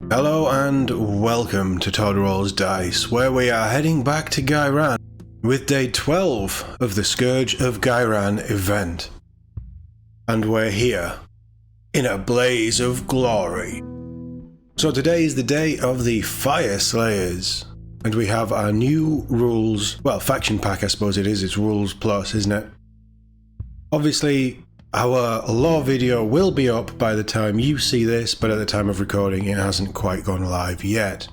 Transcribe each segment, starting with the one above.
Hello and welcome to Todd Rolls Dice, where we are heading back to Ghyran with day 12 of the Scourge of Ghyran event. And we're here, in a blaze of glory. So today is the day of the Fyreslayers, and we have our new rules, well, faction pack I suppose it is, it's rules plus, isn't it? Obviously, our lore video will be up by the time you see this, but at the time of recording it hasn't quite gone live yet.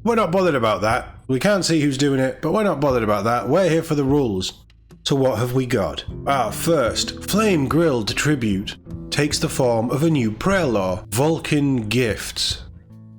We're not bothered about that. We can't see who's doing it, but we're not bothered about that. We're here for the rules. So what have we got? Our first Flame Grilled Tribute takes the form of a new prayer law, Vulcan Gifts.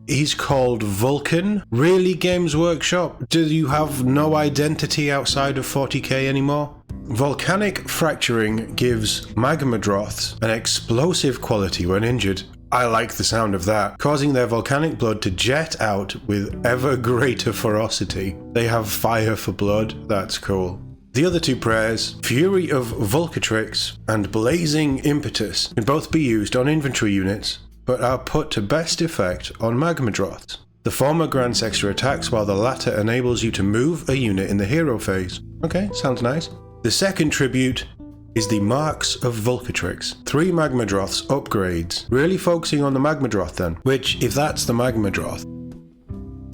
He's called Vulcan? Really, Games Workshop? Do you have no identity outside of 40k anymore? Volcanic Fracturing gives Magmadroths an explosive quality when injured. I like the sound of that, causing their volcanic blood to jet out with ever greater ferocity. They have fire for blood, that's cool. The other two prayers, Fury of Vulcatrix and Blazing Impetus, can both be used on infantry units, but are put to best effect on Magmadroths. The former grants extra attacks while the latter enables you to move a unit in the hero phase. Okay, sounds nice. The second tribute is the Marks of Vulcatrix. 3 Magmadroths upgrades, really focusing on the Magmadroth then, which, if that's the Magmadroth,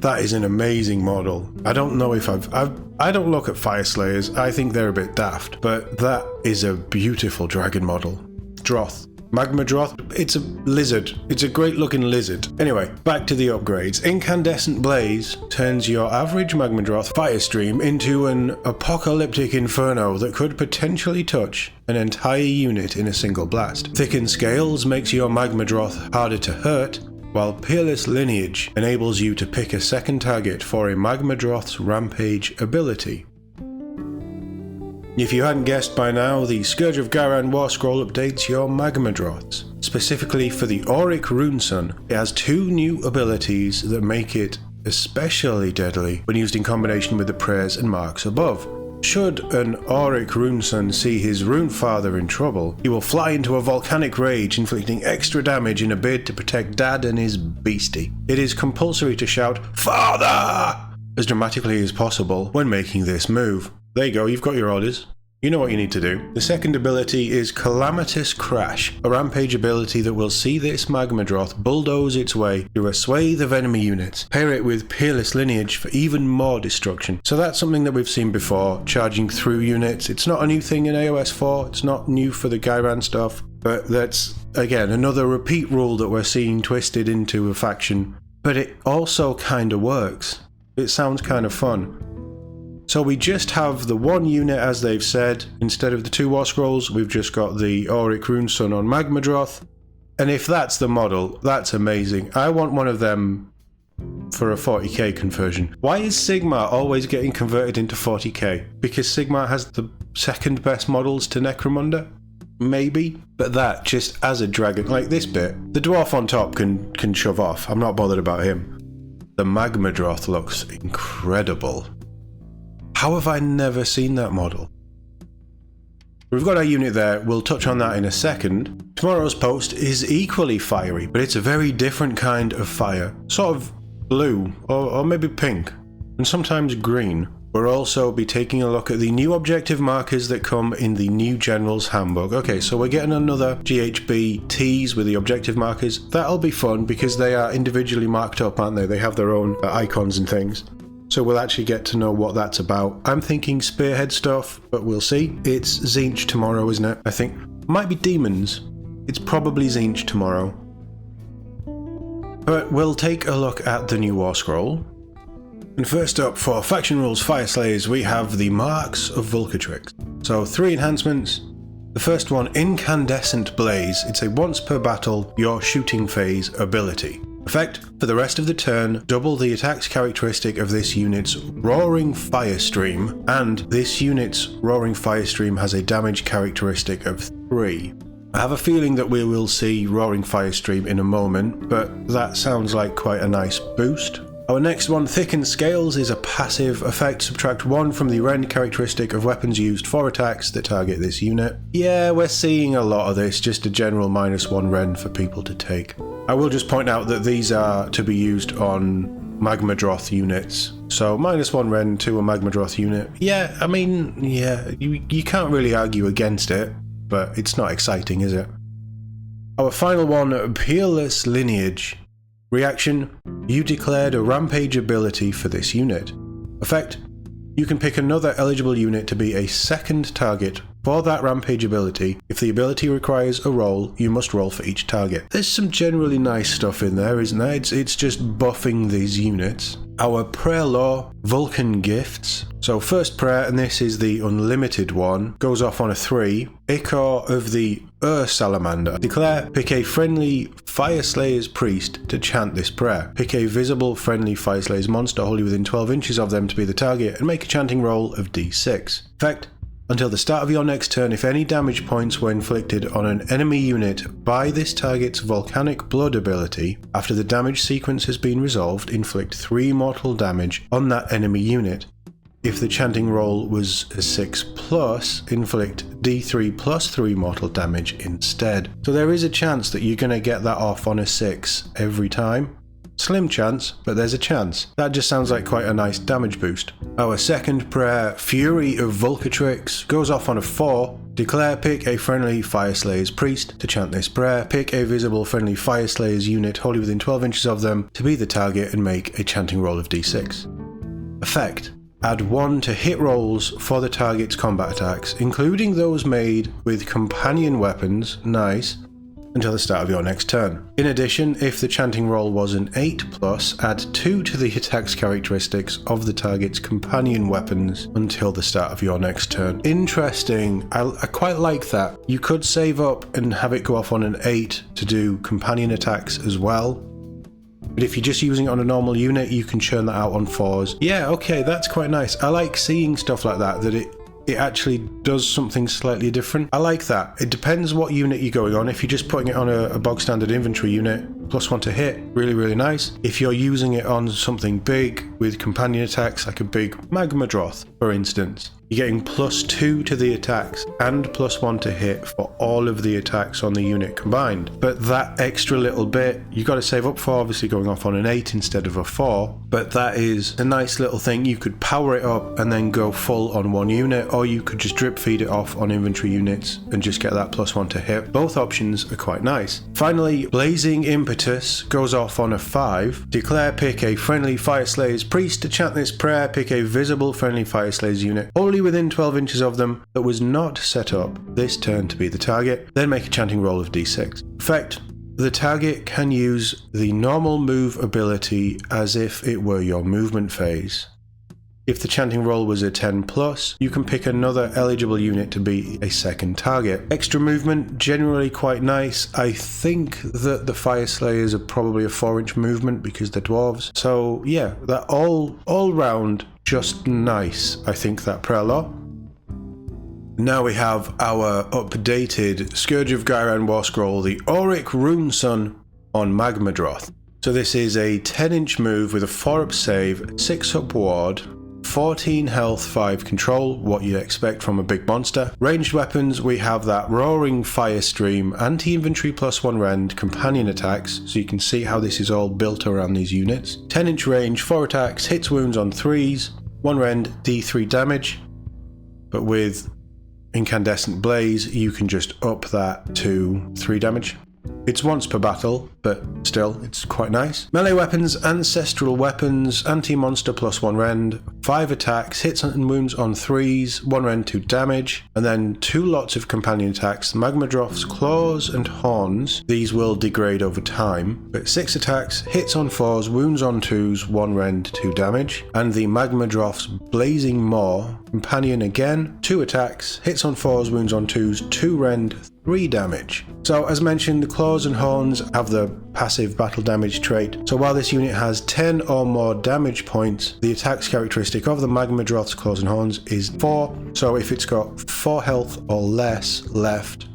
that is an amazing model. I don't know if I don't look at Fyreslayers, I think they're a bit daft, but that is a beautiful dragon model. Droth. Magmadroth, it's a lizard. It's a great looking lizard. Anyway, back to the upgrades. Incandescent Blaze turns your average Magmadroth Firestream into an apocalyptic inferno that could potentially touch an entire unit in a single blast. Thickened Scales makes your Magmadroth harder to hurt, while Peerless Lineage enables you to pick a second target for a Magmadroth's Rampage ability. If you hadn't guessed by now, the Scourge of Ghyran War Scroll updates your Magmadroths. Specifically for the Auric Runeson, it has 2 new abilities that make it especially deadly when used in combination with the prayers and marks above. Should an Auric Runeson see his Runefather in trouble, he will fly into a volcanic rage, inflicting extra damage in a bid to protect Dad and his beastie. It is compulsory to shout, "Father!" as dramatically as possible when making this move. There you go, you've got your orders. You know what you need to do. The second ability is Calamitous Crash, a rampage ability that will see this Magmadroth bulldoze its way through a swathe of enemy units. Pair it with Peerless Lineage for even more destruction. So that's something that we've seen before, charging through units. It's not a new thing in AOS 4, it's not new for the Ghyran stuff, but that's, again, another repeat rule that we're seeing twisted into a faction. But it also kinda works. It sounds kind of fun. So we just have the 1 unit as they've said. Instead of the 2 War Scrolls, we've just got the Auric Runeson on Magmadroth. And if that's the model, that's amazing. I want one of them for a 40k conversion. Why is Sigmar always getting converted into 40k? Because Sigmar has the second best models to Necromunda? Maybe? But that, just as a dragon, like this bit, the dwarf on top can shove off. I'm not bothered about him. The Magmadroth looks incredible. How have I never seen that model? We've got our unit there, we'll touch on that in a second. Tomorrow's post is equally fiery, but it's a very different kind of fire. Sort of blue, or maybe pink, and sometimes green. We'll also be taking a look at the new objective markers that come in the new General's Handbook. Okay, so we're getting another GHB tease with the objective markers. That'll be fun because they are individually marked up, aren't they? They have their own icons and things. So we'll actually get to know what that's about. I'm thinking spearhead stuff, but we'll see. It's Tzeentch tomorrow, isn't it? I think. Might be demons. It's probably Tzeentch tomorrow. But we'll take a look at the new War Scroll. And first up, for Faction Rules Fyreslayers, we have the Marks of Vulcatrix. So 3 enhancements. The first one, Incandescent Blaze. It's a once per battle, your shooting phase ability. Effect, for the rest of the turn, double the attacks characteristic of this unit's Roaring Firestream, and this unit's Roaring Firestream has a damage characteristic of 3. I have a feeling that we will see Roaring Firestream in a moment, but that sounds like quite a nice boost. Our next one, Thickened Scales, is a passive effect. Subtract 1 from the rend characteristic of weapons used for attacks that target this unit. Yeah, we're seeing a lot of this, just a general -1 rend for people to take. I will just point out that these are to be used on Magmadroth units. So -1 rend to a Magmadroth unit. Yeah, I mean, yeah, you can't really argue against it, but it's not exciting, is it? Our final one, Peerless Lineage. Reaction, you declared a rampage ability for this unit. Effect, you can pick another eligible unit to be a second target for that rampage ability. If the ability requires a roll, you must roll for each target. There's some generally nice stuff in there, isn't there? It's just buffing these units. Our prayer law, Vulcan Gifts. So first prayer, and this is the unlimited one, goes off on a 3. Ichor of the Salamander. Declare, pick a friendly Fyreslayers priest to chant this prayer. Pick a visible friendly Fyreslayers monster wholly within 12 inches of them to be the target, and make a chanting roll of d6. Effect, until the start of your next turn, if any damage points were inflicted on an enemy unit by this target's volcanic blood ability, after the damage sequence has been resolved, inflict 3 mortal damage on that enemy unit. If the chanting roll was a 6+, inflict d3 plus 3 mortal damage instead. So there is a chance that you're going to get that off on a 6 every time. Slim chance, but there's a chance. That just sounds like quite a nice damage boost. Our second prayer, Fury of Vulcatrix, goes off on a 4. Declare, pick a friendly Fyreslayers priest to chant this prayer. Pick a visible friendly Fyreslayers unit wholly within 12 inches of them to be the target and make a chanting roll of d6. Effect, add 1 to hit rolls for the target's combat attacks, including those made with companion weapons, nice, until the start of your next turn. In addition, if the chanting roll was an 8+, add 2 to the attack's characteristics of the target's companion weapons until the start of your next turn. Interesting. I quite like that. You could save up and have it go off on an 8 to do companion attacks as well. But if you're just using it on a normal unit, you can churn that out on 4s. Yeah, okay, that's quite nice. I like seeing stuff like that, that it actually does something slightly different. I like that. It depends what unit you're going on. If you're just putting it on a bog standard infantry unit, +1 to hit, really, really nice. If you're using it on something big with companion attacks, like a big Magmadroth, for instance, you're getting +2 to the attacks and +1 to hit for all of the attacks on the unit combined. But that extra little bit, you got to save up for, obviously going off on an 8 instead of a 4. But that is a nice little thing. You could power it up and then go full on one unit, or you could just drip feed it off on infantry units and just get that +1 to hit. Both options are quite nice. Finally, Blazing Impetus goes off on a 5. Declare, pick a friendly Fyreslayers priest to chant this prayer. Pick a visible friendly Fyreslayers unit wholly within 12 inches of them that was not set up this turn to be the target. Then make a chanting roll of d6. Effect, the target can use the normal move ability as if it were your movement phase. If the chanting roll was a 10+, you can pick another eligible unit to be a second target. Extra movement, generally quite nice. I think that the Fyreslayers are probably a 4-inch movement because they're dwarves. So yeah, that all round just nice, I think, that prayer law. Now we have our updated Scourge of Ghyran War Scroll, the Auric Runeson on Magmadroth. So this is a 10-inch move with a 4-up save, 6-up ward, 14 health, 5 control, what you'd expect from a big monster. Ranged weapons, we have that Roaring Fire Stream, anti-infantry +1 rend, companion attacks, so you can see how this is all built around these units. 10-inch range, 4 attacks, hits wounds on 3s, 1 rend, d3 damage, but with Incandescent Blaze, you can just up that to 3 damage. It's once per battle, but still, it's quite nice. Melee weapons, Ancestral Weapons, Anti-Monster +1 rend, 5 attacks, hits and wounds on 3s, 1 rend, 2 damage, and then 2 lots of companion attacks, Magmadroth's Claws and Horns. These will degrade over time, but 6 attacks, hits on 4s, wounds on 2s, 1 rend, 2 damage, and the Magmadroth's Blazing Maw, companion again, 2 attacks, hits on 4s, wounds on 2s, 2 rend, 3 damage. So as mentioned, the Claws and Horns have the passive battle damage trait. So while this unit has 10 or more damage points, the attacks characteristic of the Magmadroth's Claws and Horns is 4. So if it's got 4 health or less left,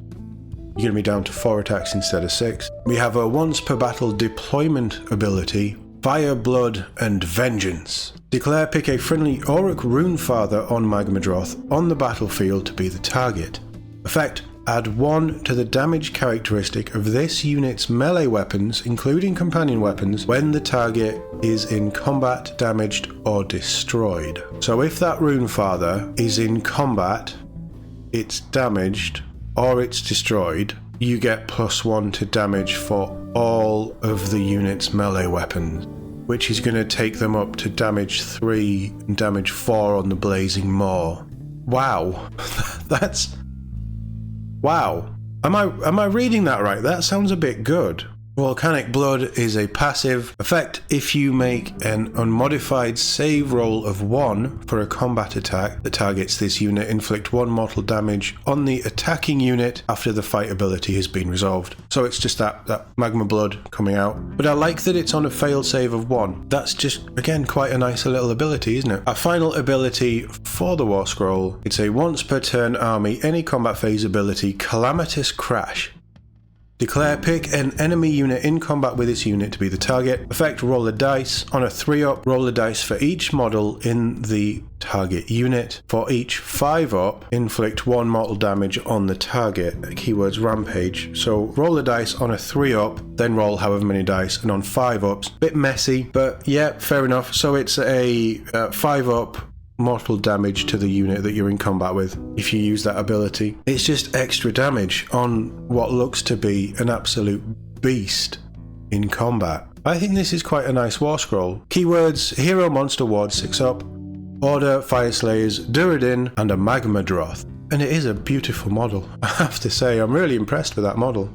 you're going to be down to 4 attacks instead of 6. We have a once per battle deployment ability, Fire, Blood and Vengeance. Declare, pick a friendly Auric Runefather on Magmadroth on the battlefield to be the target. Effect, add 1 to the damage characteristic of this unit's melee weapons, including companion weapons, when the target is in combat, damaged, or destroyed. So if that Runefather is in combat, it's damaged, or it's destroyed, you get +1 to damage for all of the unit's melee weapons, which is going to take them up to damage 3 and damage 4 on the Blazing Maw. Wow. That's... wow. Am I reading that right? That sounds a bit good. Volcanic Blood is a passive effect. If you make an unmodified save roll of 1 for a combat attack that targets this unit, inflict 1 mortal damage on the attacking unit after the fight ability has been resolved. So it's just that Magma Blood coming out. But I like that it's on a fail save of 1. That's just, again, quite a nice little ability, isn't it? Our final ability for the War Scroll, it's a once per turn army, any combat phase ability, Calamitous Crash. Declare pick an enemy unit in combat with this unit to be the target. Effect roll a dice. On a 3-up, roll a dice for each model in the target unit. For each 5-up, inflict 1 mortal damage on the target. Keywords Rampage. So roll a dice on a 3-up, then roll however many dice, and on 5-ups. Bit messy, but yeah, fair enough. So it's a 5-up mortal damage to the unit that you're in combat with if you use that ability. It's just extra damage on what looks to be an absolute beast in combat. I think this is quite a nice War Scroll. Keywords: Hero Monster Ward 6-up, Order, Fyreslayers, Duradin, and a Magmadroth. And it is a beautiful model. I have to say, I'm really impressed with that model.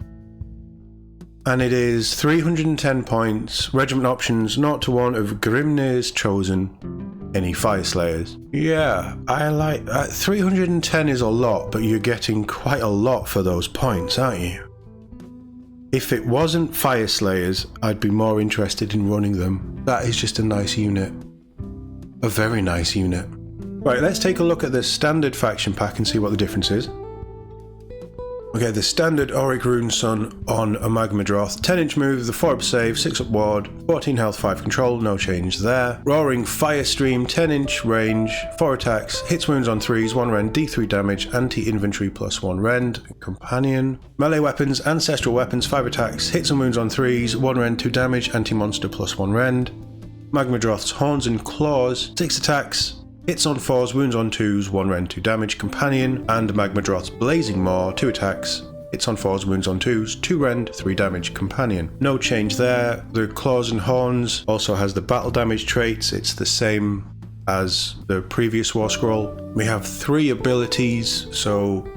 And it is 310 points, regiment options 0 to 1 of Grimnir's Chosen, any Fyreslayers. Yeah, I like 310 is a lot, but you're getting quite a lot for those points, aren't you? If it wasn't Fyreslayers, I'd be more interested in running them. That is just a nice unit. A very nice unit. Right, let's take a look at the standard faction pack and see what the difference is. Okay, the standard Auric Runeson on a Magmadroth, 10-inch move, the 4-up save, 6-up ward, 14 health, 5 control, no change there. Roaring Firestream, 10-inch range, 4 attacks, hits wounds on 3s, 1 rend, d3 damage, anti-inventory +1 rend, companion. Melee weapons, ancestral weapons, 5 attacks, hits and wounds on 3s, 1 rend, 2 damage, anti-monster +1 rend. Magmadroth's Horns and Claws, 6 attacks, hits on 4s, wounds on 2s, 1 rend, 2 damage, companion, and Magmadroth's Blazing Maw, 2 attacks, hits on 4s, wounds on 2s, 2 rend, 3 damage, companion. No change there. The Claws and Horns also has the battle damage traits. It's the same as the previous War Scroll. We have 3 abilities, so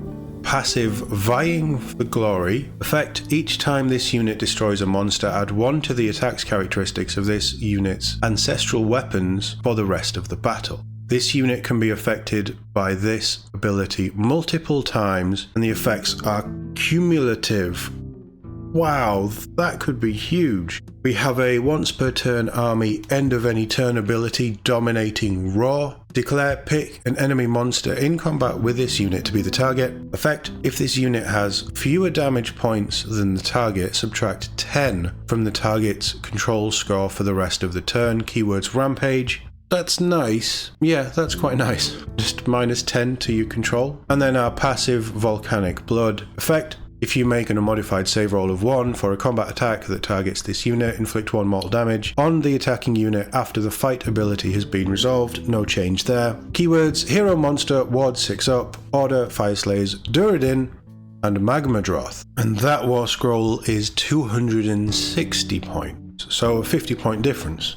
passive Vying for Glory. Effect: each time this unit destroys a monster, add 1 to the attacks characteristics of this unit's ancestral weapons for the rest of the battle. This unit can be affected by this ability multiple times, and the effects are cumulative. Wow, that could be huge. We have a once per turn army, end of any turn ability, Dominating Roar. Declare pick an enemy monster in combat with this unit to be the target. Effect: if this unit has fewer damage points than the target, subtract 10 from the target's control score for the rest of the turn. Keywords Rampage. That's nice. Yeah, that's quite nice. Just -10 to your control. And then our passive Volcanic Blood. Effect: if you make an unmodified save roll of 1 for a combat attack that targets this unit, inflict 1 mortal damage on the attacking unit after the fight ability has been resolved. No change there. Keywords: Hero Monster, Ward 6-up, Order, Fyreslayers, Duradin, and Magmadroth. And that War Scroll is 260 points, so a 50-point difference.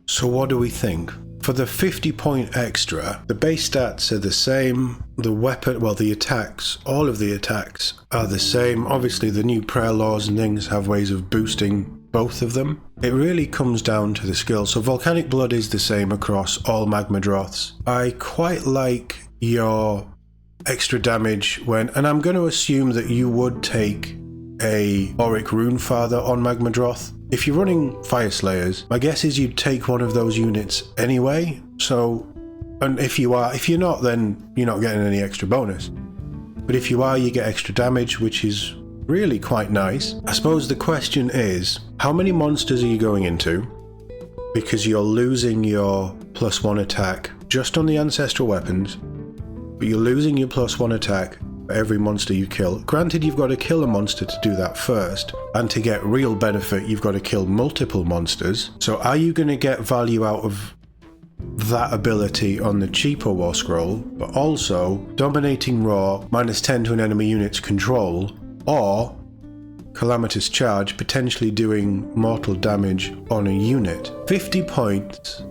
So what do we think? For the 50-point extra, the base stats are the same, the weapon, well, the attacks, all of the attacks are the same. Obviously the new prayer laws and things have ways of boosting both of them. It really comes down to the skill. So Volcanic Blood is the same across all Magmadroths. I quite like your extra damage when, and I'm going to assume that you would take a Auric Runefather on Magmadroth. If you're running Fyreslayers, my guess is you'd take one of those units anyway. So, and if you're not, then you're not getting any extra bonus. But if you are, you get extra damage, which is really quite nice. I suppose the question is, how many monsters are you going into? Because you're losing your +1 attack just on the ancestral weapons, but you're losing your +1 attack every monster you kill. Granted, you've got to kill a monster to do that first, and to get real benefit, you've got to kill multiple monsters. So are you going to get value out of that ability on the cheaper War Scroll, but also Dominating Roar, -10 to an enemy unit's control, or Calamitous Charge, potentially doing mortal damage on a unit? 50 points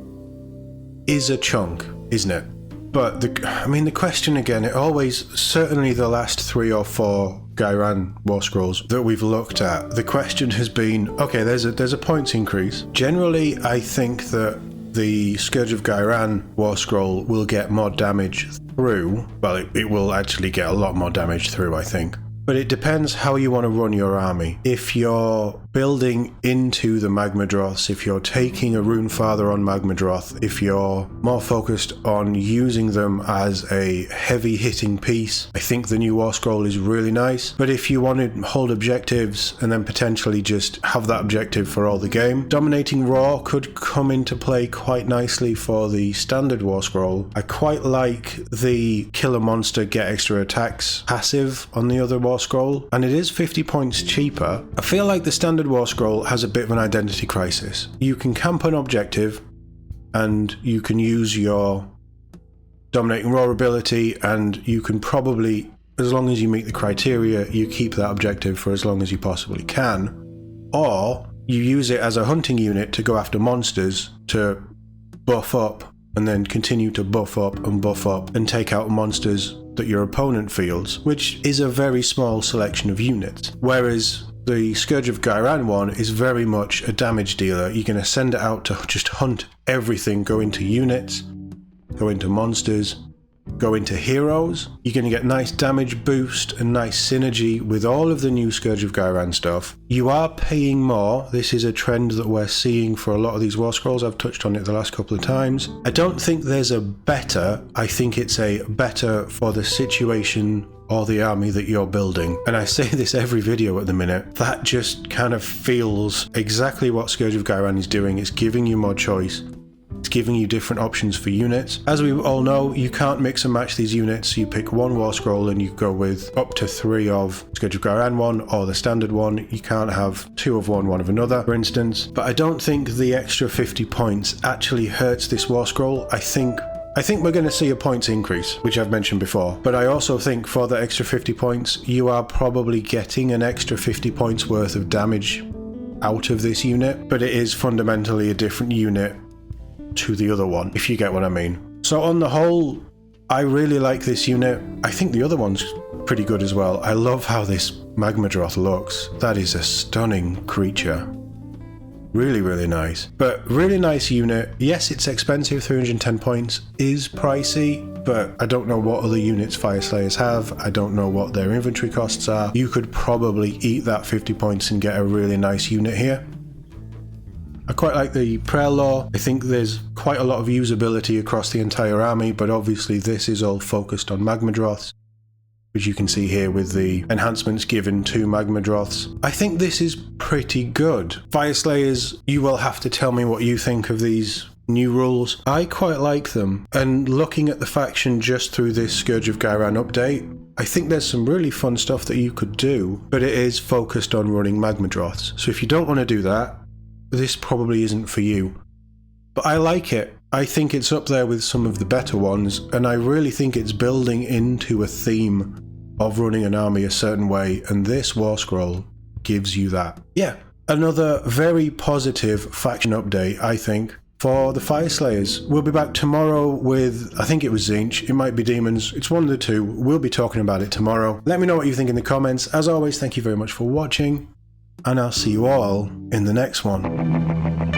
is a chunk, isn't it? But the question again, it always, certainly the last 3 or 4 Ghyran War Scrolls that we've looked at, the question has been, okay, there's a points increase. Generally, I think that the Scourge of Ghyran War Scroll will get more damage through. Well, it will actually get a lot more damage through, I think. But it depends how you want to run your army. If you're building into the Magmadroths, if you're taking a Runefather on Magmadroth, if you're more focused on using them as a heavy hitting piece, I think the new War Scroll is really nice. But if you want to hold objectives and then potentially just have that objective for all the game, Dominating Roar could come into play quite nicely for the standard War Scroll. I quite like the kill a monster, get extra attacks passive on the other War Scroll, and it is 50 points cheaper. I feel like the standard War Scroll has a bit of an identity crisis. You can camp an objective and you can use your Dominating Roar ability, and you can probably, as long as you meet the criteria, you keep that objective for as long as you possibly can, or you use it as a hunting unit to go after monsters to buff up and then continue to buff up and take out monsters that your opponent fields, which is a very small selection of units. Whereas the Scourge of Ghyran one is very much a damage dealer. You're going to send it out to just hunt everything, go into units, go into monsters, go into heroes. You're going to get nice damage boost and nice synergy with all of the new Scourge of Ghyran stuff. You are paying more. This is a trend that we're seeing for a lot of these War Scrolls. I've touched on it the last couple of times. I don't think there's a better. I think it's a better for the situation or the army that you're building. And I say this every video at the minute. That just kind of feels exactly what Scourge of Ghyran is doing. It's giving you more choice. It's giving you different options for units. As we all know, you can't mix and match these units. You pick one War Scroll and you go with up to 3 of Scourge of Ghyran one or the standard one. You can't have 2 of one of another, for instance. But I don't think the extra 50 points actually hurts this War Scroll. I think we're going to see a points increase, which I've mentioned before. But I also think for the extra 50 points, you are probably getting an extra 50 points worth of damage out of this unit. But it is fundamentally a different unit to the other one, if you get what I mean. So on the whole, I really like this unit. I think the other one's pretty good as well. I love how this Magmadroth looks. That is a stunning creature. Really, really nice. But really nice unit. Yes, it's expensive. 310 points is pricey, but I don't know what other units Fyreslayers have. I don't know what their inventory costs are. You could probably eat that 50 points and get a really nice unit here. I quite like the Prayer Law. I think there's quite a lot of usability across the entire army, but obviously this is all focused on Magmadroths, which you can see here with the enhancements given to Magmadroths. I think this is pretty good. Fyreslayers, you will have to tell me what you think of these new rules. I quite like them, and looking at the faction just through this Scourge of Ghyran update, I think there's some really fun stuff that you could do, but it is focused on running Magmadroths. So if you don't want to do that, this probably isn't for you. But I like it. I think it's up there with some of the better ones, and I really think it's building into a theme of running an army a certain way, and this War Scroll gives you that. Yeah, another very positive faction update, I think, for the Fyreslayers. We'll be back tomorrow with, I think it was Tzeentch, it might be Demons, it's one of the two. We'll be talking about it tomorrow. Let me know what you think in the comments. As always, thank you very much for watching, and I'll see you all in the next one.